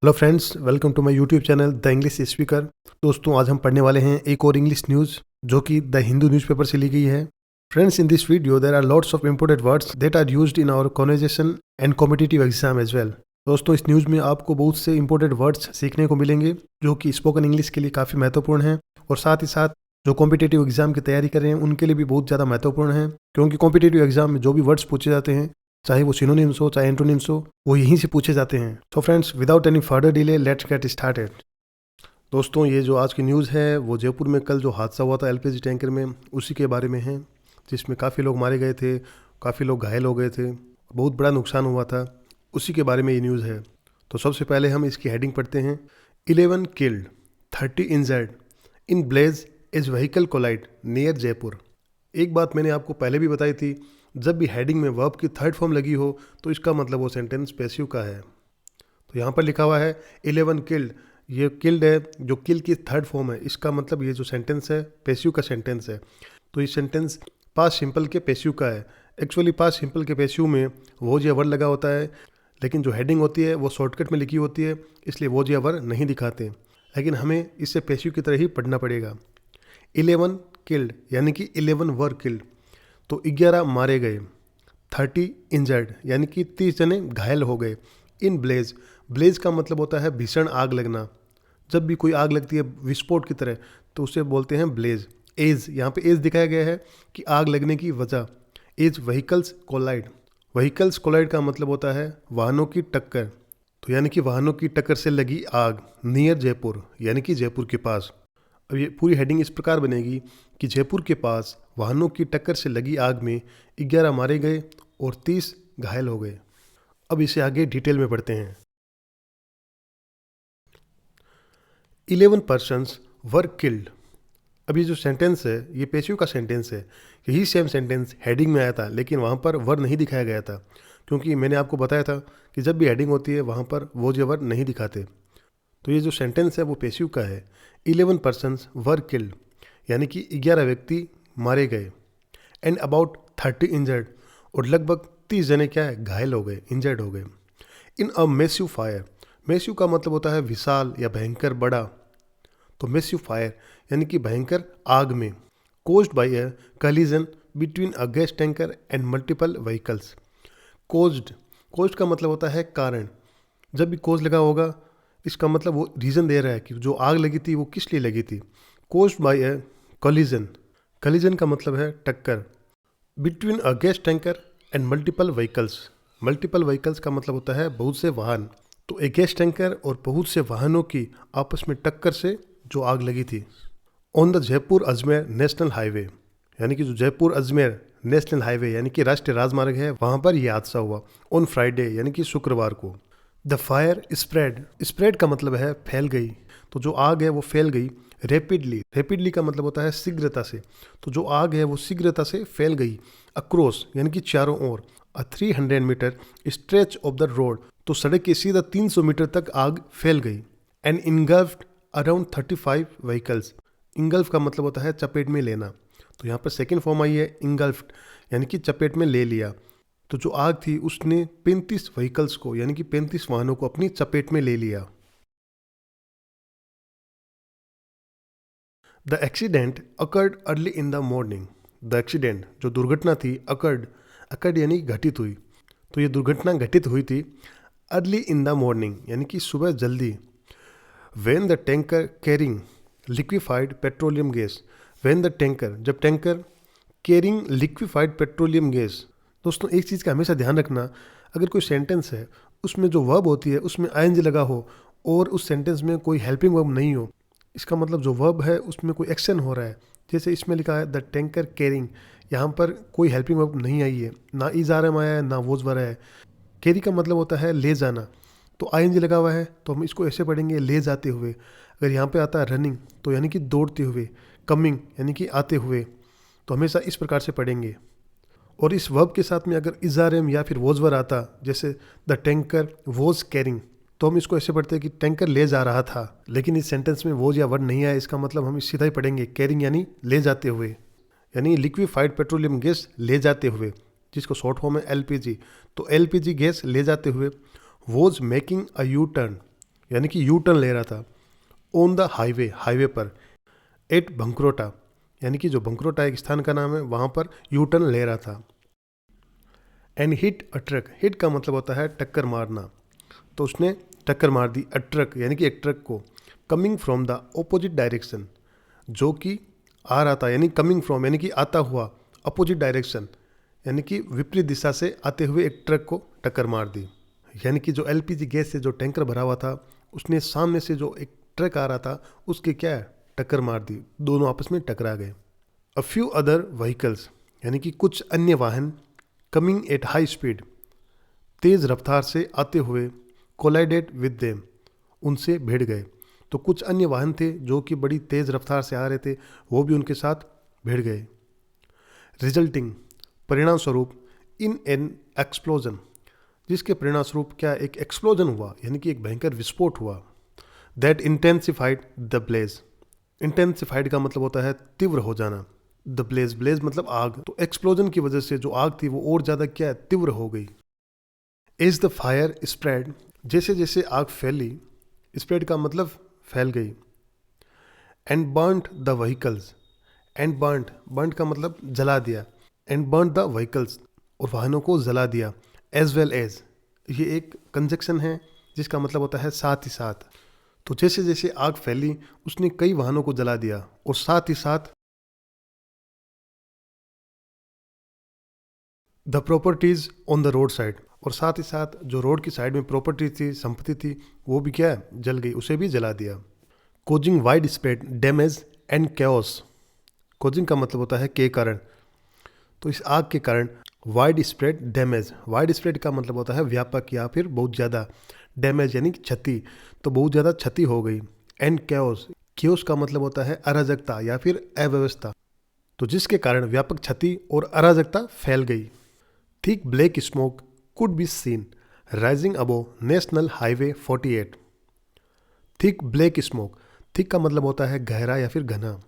Hello friends, welcome to my YouTube channel the English speaker. दोस्तों, आज हम पढ़ने वाले हैं एक और इंग्लिश न्यूज़ जो कि द हिंदू न्यूज़पेपर से ली गई है। Friends, in this video there are lots of important words that are used in our conversation and competitive exam as well. दोस्तों, इस न्यूज़ में आपको बहुत से इंपॉर्टेंट वर्ड्स सीखने को मिलेंगे जो कि स्पोकन इंग्लिश के लिए काफ़ी महत्वपूर्ण हैं और साथ ही साथ जो कॉम्पिटिटिव एग्जाम की तैयारी कर रहे हैं उनके लिए भी बहुत ज़्यादा महत्वपूर्ण है, क्योंकि कॉम्पिटिटिव एग्जाम में जो भी वर्ड्स पूछे जाते हैं, चाहे वो सिनोनिम्स हो चाहे एंटोनिम्स हो, वो यहीं से पूछे जाते हैं। So friends, without any further delay let's get started. दोस्तों, ये जो आज की न्यूज़ है वो जयपुर में कल जो हादसा हुआ था एलपीजी टैंकर में, उसी के बारे में है, जिसमें काफ़ी लोग मारे गए थे, काफ़ी लोग घायल हो गए थे, बहुत बड़ा नुकसान हुआ था, उसी के बारे में ये न्यूज़ है। तो सबसे पहले हम इसकी हेडिंग पढ़ते हैं। 11 killed 30 injured in blaze as vehicle collide near Jaipur. एक बात मैंने आपको पहले भी बताई थी, जब भी हेडिंग में वर्ब की थर्ड फॉर्म लगी हो तो इसका मतलब वो सेंटेंस पैसिव का है। तो यहाँ पर लिखा हुआ है 11 किल्ड, ये किल्ड है जो किल की थर्ड फॉर्म है, इसका मतलब ये जो सेंटेंस है पैसिव का सेंटेंस है। तो ये सेंटेंस पास्ट सिंपल के पैसिव का है। एक्चुअली पास्ट सिंपल के पैसिव में वॉज या वर लगा होता है, लेकिन जो हेडिंग होती है वो शॉर्टकट में लिखी होती है, इसलिए वॉज या वर नहीं दिखाते, लेकिन हमें इसे पैसिव की तरह ही पढ़ना पड़ेगा। 11 किल्ड यानी कि 11 वर किल्ड, तो 11 मारे गए। 30 इंजर्ड यानी कि 30 जने घायल हो गए। इन ब्लेज, ब्लेज का मतलब होता है भीषण आग लगना। जब भी कोई आग लगती है विस्फोट की तरह तो उसे बोलते हैं ब्लेज। एज, यहाँ पे एज दिखाया गया है कि आग लगने की वजह। As vehicles collide, vehicles collide का मतलब होता है वाहनों की टक्कर, तो यानी कि वाहनों की टक्कर से लगी आग। नियर जयपुर यानी कि जयपुर के पास। अब ये पूरी हेडिंग इस प्रकार बनेगी कि जयपुर के पास वाहनों की टक्कर से लगी आग में 11 मारे गए और 30 घायल हो गए। अब इसे आगे डिटेल में पढ़ते हैं। 11 पर्सन्स वर किल्ड। अब ये जो सेंटेंस है ये पेशिव का सेंटेंस है। यही सेम सेंटेंस हेडिंग में आया था, लेकिन वहाँ पर वर नहीं दिखाया गया था, क्योंकि मैंने आपको बताया था कि जब भी हेडिंग होती है वहाँ पर वो जो वर नहीं दिखाते। तो ये जो सेंटेंस है वो पेशिव का है। 11 पर्सन्स वर किल्ड यानी कि 11 व्यक्ति मारे गए। एंड अबाउट 30 इंजर्ड, और लगभग 30 जने क्या है, घायल हो गए, इंजर्ड हो गए। इन अ मैसिव फायर, मैसिव का मतलब होता है विशाल या भयंकर, बड़ा। तो मैसिव फायर यानी कि भयंकर आग में। Caused by a collision between a gas tanker and multiple vehicles. Caused, caused का मतलब होता है कारण। जब भी कोज लगा होगा इसका मतलब वो रीज़न दे रहा है कि जो आग लगी थी वो किस लिए लगी थी। Caused by a collision, collision का मतलब है टक्कर। Between a gas tanker and multiple vehicles, multiple vehicles का मतलब होता है बहुत से वाहन। तो एक गैस टैंकर और बहुत से वाहनों की आपस में टक्कर से जो आग लगी थी। On the Jaipur Ajmer national highway, यानी कि जो जयपुर अजमेर नेशनल हाईवे यानी कि राष्ट्रीय राजमार्ग है, वहाँ पर यह हादसा हुआ। ऑन फ्राइडे यानी कि शुक्रवार को। द फायर स्प्रेड, स्प्रेड का मतलब है फैल गई, तो जो आग है वो फैल गई। रैपिडली, रैपिडली का मतलब होता है शीघ्रता से, तो जो आग है वो शीघ्रता से फैल गई। अक्रॉस यानी कि चारों ओर। A 300 metre stretch of the road, तो सड़क के सीधा 300 मीटर तक आग फैल गई। एंड इनगल्फ्ड अराउंड 35 व्हीकल्स, इंगल्फ का मतलब होता है चपेट में लेना, तो यहाँ पर सेकेंड फॉर्म आई है इंगल्फ्ड यानी कि चपेट में ले लिया। तो जो आग थी उसने 35 व्हीकल्स को यानी कि 35 वाहनों को अपनी चपेट में ले लिया। The accident occurred early in the morning, the accident जो दुर्घटना थी, अकर्ड, अकर्ड यानी घटित हुई, तो ये दुर्घटना घटित हुई थी अर्ली इन द मॉर्निंग यानी कि सुबह जल्दी। When the tanker carrying liquefied petroleum gas, when the tanker, जब tanker carrying liquefied petroleum gas. दोस्तों, एक चीज़ का हमेशा ध्यान रखना, अगर कोई सेंटेंस है उसमें जो वर्ब होती है उसमें आईएनजी लगा हो और उस सेंटेंस में कोई हेल्पिंग वर्ब नहीं हो, इसका मतलब जो वर्ब है उसमें कोई एक्शन हो रहा है। जैसे इसमें लिखा है द टैंकर कैरिंग, यहाँ पर कोई हेल्पिंग वर्ब नहीं आई है, ना इज आर एम आया है ना वोज वर है। कैरी का मतलब होता है ले जाना, तो आईएनजी लगा हुआ है तो हम इसको ऐसे पढ़ेंगे ले जाते हुए। अगर यहाँ पे आता है रनिंग तो यानी कि दौड़ते हुए। कमिंग यानी कि आते हुए, तो हमेशा इस प्रकार से पढ़ेंगे। और इस वर्ब के साथ में अगर इज आर एम या फिर वोज वर आता, जैसे द टैंकर वोज कैरिंग, तो हम इसको ऐसे पढ़ते हैं कि टैंकर ले जा रहा था, लेकिन इस सेंटेंस में वोज या वर्ड नहीं आया, इसका मतलब हम सीधा ही पढ़ेंगे कैरिंग यानी ले जाते हुए, यानी लिक्विफाइड पेट्रोलियम गैस ले जाते हुए, जिसको शॉर्ट फॉर्म है एलपीजी। तो एलपीजी गैस ले जाते हुए। Was making a U turn यानी कि यू टर्न ले रहा था। ऑन द हाईवे, हाईवे पर। एट भंकरोटा, यानी कि जो भंकरोटा एक स्थान का नाम है, वहाँ पर यू टर्न ले रहा था। And hit a truck, hit का मतलब होता है टक्कर मारना, तो उसने टक्कर मार दी अ ट्रक, यानी कि एक ट्रक को, coming from the opposite direction, जो कि आ रहा था, यानी कमिंग फ्रॉम यानी कि आता हुआ, अपोजिट डायरेक्शन यानी कि विपरीत दिशा से आते हुए एक ट्रक को टक्कर मार दी। यानी कि जो एलपीजी गैस से जो टैंकर भरा हुआ था, उसने सामने से जो एक ट्रक आ रहा था उसके क्या टक्कर मार दी, दोनों आपस में टकरा गए। अ फ्यू अदर व्हीकल्स, यानी कि कुछ अन्य वाहन, कमिंग एट हाई स्पीड, तेज रफ्तार से आते हुए, कोलाइडेड विद देम, उनसे भिड़ गए। तो कुछ अन्य वाहन थे जो कि बड़ी तेज रफ्तार से आ रहे थे, वो भी उनके साथ भिड़ गए। रिजल्टिंग, परिणाम स्वरूप, इन एन एक्सप्लोजन, जिसके परिणाम स्वरूप क्या एक एक्सप्लोजन हुआ, यानी कि एक भयंकर विस्फोट हुआ। That intensified the blaze, intensified का मतलब होता है तीव्र हो जाना। द ब्लेज, ब्लेज मतलब आग, तो एक्सप्लोजन की वजह से जो आग थी वो और ज़्यादा क्या तीव्र हो गई। एज द फायर स्प्रेड, जैसे जैसे आग फैली, स्प्रेड का मतलब फैल गई। And burned the vehicles, and burned का मतलब जला दिया, एंड बर्नड द व्हीकल्स, और वाहनों को जला दिया। एज वेल एज, ये एक कंजक्शन है जिसका मतलब होता है साथ ही साथ। तो जैसे जैसे आग फैली उसने कई वाहनों को जला दिया, और साथ ही साथ the properties on the road side, और साथ ही साथ जो रोड की साइड में प्रॉपर्टी थी, संपत्ति थी, वो भी क्या जल गई, उसे भी जला दिया। Causing wide spread damage and chaos, causing का मतलब होता है के कारण, तो इस आग के कारण wide spread damage, wide spread का मतलब होता है व्यापक या फिर बहुत ज़्यादा, डैमेज यानी क्षति, तो बहुत ज़्यादा क्षति हो गई। एंड कैओस, कैओस का मतलब होता है अराजकता या फिर अव्यवस्था, तो जिसके कारण व्यापक क्षति और अराजकता फैल गई। Thick black smoke could be seen rising above national highway 48। Thick black smoke, thick का मतलब होता है गहरा या फिर घना,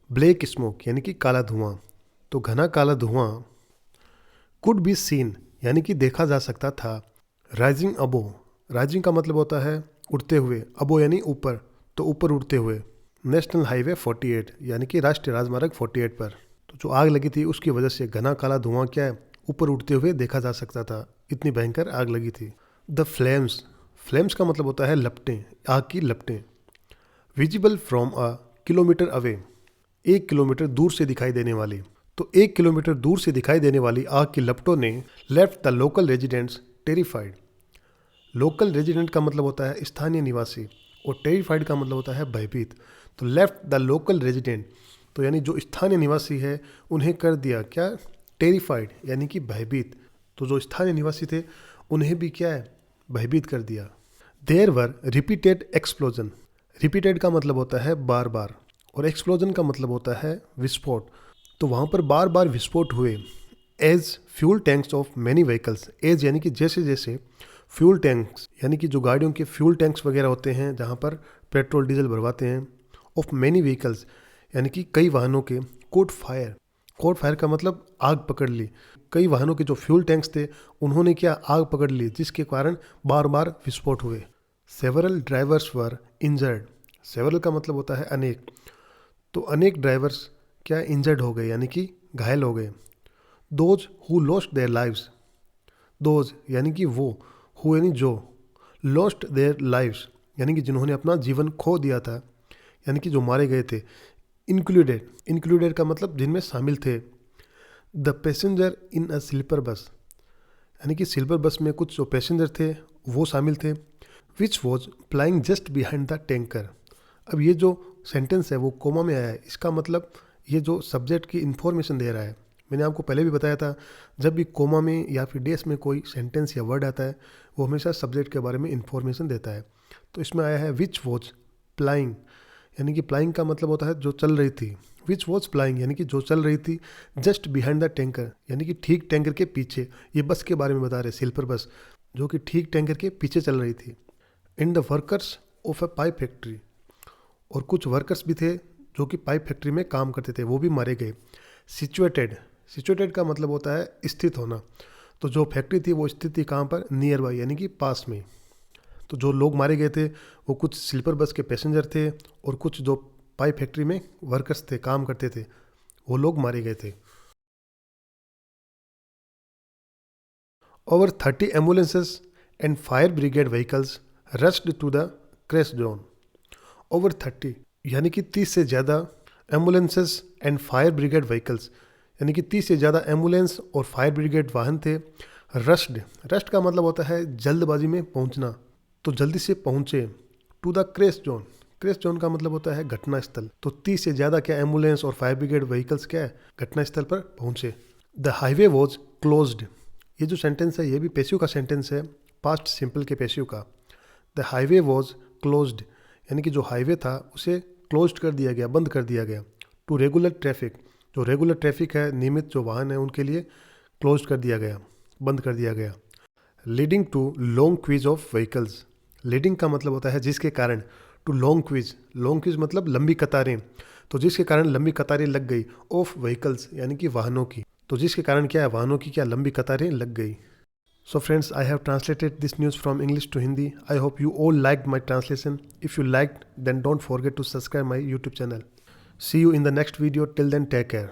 ब्लैक स्मोक यानी कि काला धुआं, तो घना काला धुआं, कुड बी सीन यानी कि देखा जा सकता था। राइजिंग अबो, राइजिंग का मतलब होता है उड़ते हुए, अबो यानी ऊपर, तो ऊपर उड़ते हुए। नेशनल हाईवे 48 यानी कि राष्ट्रीय राजमार्ग 48 पर, तो जो आग लगी थी उसकी वजह से घना काला धुआं क्या है ऊपर उड़ते हुए देखा जा सकता था, इतनी भयंकर आग लगी थी। द फ्लेम्स, फ्लेम्स का मतलब होता है लपटें, आग की लपटें। Visible from a kilometre away, 1 kilometre दूर से दिखाई देने वाली, तो 1 किलोमीटर दूर से दिखाई देने वाली आग की लपटों ने left the local residents terrified. Local resident का मतलब होता है स्थानीय निवासी, और टेरिफाइड का मतलब होता है भयभीत। तो लेफ्ट द लोकल रेजिडेंट, तो यानी जो स्थानीय निवासी है उन्हें कर दिया क्या टेरिफाइड, यानी कि भयभीत। तो जो स्थानीय निवासी थे उन्हें भी क्या है भयभीत कर दिया। There were repeated explosion, repeated का मतलब होता है बार बार, और एक्सप्लोजन का मतलब होता है विस्फोट, तो वहाँ पर बार बार विस्फोट हुए। As fuel tanks of many vehicles, as यानी कि जैसे जैसे, फ्यूल टैंक्स यानी कि जो गाड़ियों के फ्यूल टैंक्स वगैरह होते हैं जहाँ पर पेट्रोल डीजल भरवाते हैं, ऑफ मैनी व्हीकल्स यानी कि कई वाहनों के, कोट फायर, कोट फायर का मतलब आग पकड़ ली, कई वाहनों के जो फ्यूल टैंक्स थे उन्होंने क्या आग पकड़ ली, जिसके कारण बार बार विस्फोट हुए। सेवरल ड्राइवर्स वर इंजर्ड, सेवरल का मतलब होता है अनेक, तो अनेक ड्राइवर्स क्या इंजर्ड हो गए यानी कि घायल हो गए। Those who lost their lives, those यानी कि वो, हु यानी जो, लॉस्ट देयर लाइव्स यानी कि जिन्होंने अपना जीवन खो दिया था, यानी कि जो मारे गए थे। इंक्लूडेड, इंक्लूडेड का मतलब जिनमें शामिल थे। The passenger in a sleeper bus, यानी कि स्लीपर बस में कुछ जो पैसेंजर थे वो शामिल थे। Which was प्लाइंग just behind the tanker, अब ये जो सेंटेंस है वो कोमा में आया है, इसका मतलब ये जो सब्जेक्ट की इन्फॉर्मेशन दे रहा है। मैंने आपको पहले भी बताया था जब भी कोमा में या फिर डेस में कोई सेंटेंस या वर्ड आता है वो हमेशा सब्जेक्ट के बारे में इन्फॉर्मेशन देता है। तो इसमें आया है विच वॉज प्लाइंग, यानी कि प्लाइंग का मतलब होता है जो चल रही थी। विच वॉज प्लाइंग यानी कि जो चल रही थी। जस्ट बिहाइंड द टैंकर यानी कि ठीक टैंकर के पीछे, ये बस के बारे में बता रहे, स्लीपर बस जो कि ठीक टैंकर के पीछे चल रही थी। In the workers of a pipe factory, और कुछ वर्कर्स भी थे जो कि पाइप फैक्ट्री में काम करते थे, वो भी मारे गए। सिचुएटेड, सिचुएटेड का मतलब होता है स्थित होना, तो जो फैक्ट्री थी वो स्थित थी कहाँ पर, नियर बाई यानी कि पास में। तो जो लोग मारे गए थे वो कुछ स्लीपर बस के पैसेंजर थे और कुछ जो पाइप फैक्ट्री में वर्कर्स थे, काम करते थे, वो लोग मारे गए थे। Over 30 ambulances and fire brigade vehicles rushed to the crash zone. Over 30 यानी कि 30 से ज़्यादा ambulances and fire brigade vehicles, यानी कि 30 से ज़्यादा एम्बुलेंस और फायर ब्रिगेड वाहन थे। रश्ड का मतलब होता है जल्दबाजी में पहुंचना, तो जल्दी से पहुंचे। टू द क्रेश जोन का मतलब होता है घटनास्थल। तो 30 से ज़्यादा क्या एम्बुलेंस और फायर ब्रिगेड व्हीकल्स क्या है, घटनास्थल पर पहुंचे। The highway was closed. ये जो सेंटेंस है ये भी पैसिव का सेंटेंस है, पास्ट सिंपल के पैसिव का। द हाईवे वॉज क्लोज्ड यानी कि जो हाईवे था उसे क्लोज्ड कर दिया गया, बंद कर दिया गया। टू रेगुलर ट्रैफिक, जो रेगुलर ट्रैफिक है, नियमित जो वाहन है उनके लिए क्लोज कर दिया गया, बंद कर दिया गया। Leading to long queues of vehicles. Leading का मतलब होता है जिसके कारण, टू लॉन्ग क्वीज मतलब लंबी कतारें, तो जिसके कारण लंबी कतारें लग गई। ऑफ व्हीकल्स यानी कि वाहनों की, तो जिसके कारण क्या है, वाहनों की क्या लंबी कतारें लग गई। So friends, I have translated this news from English to Hindi. I hope you all liked my translation. If you liked, then don't forget to subscribe my YouTube channel. See you in the next video. Till then, take care.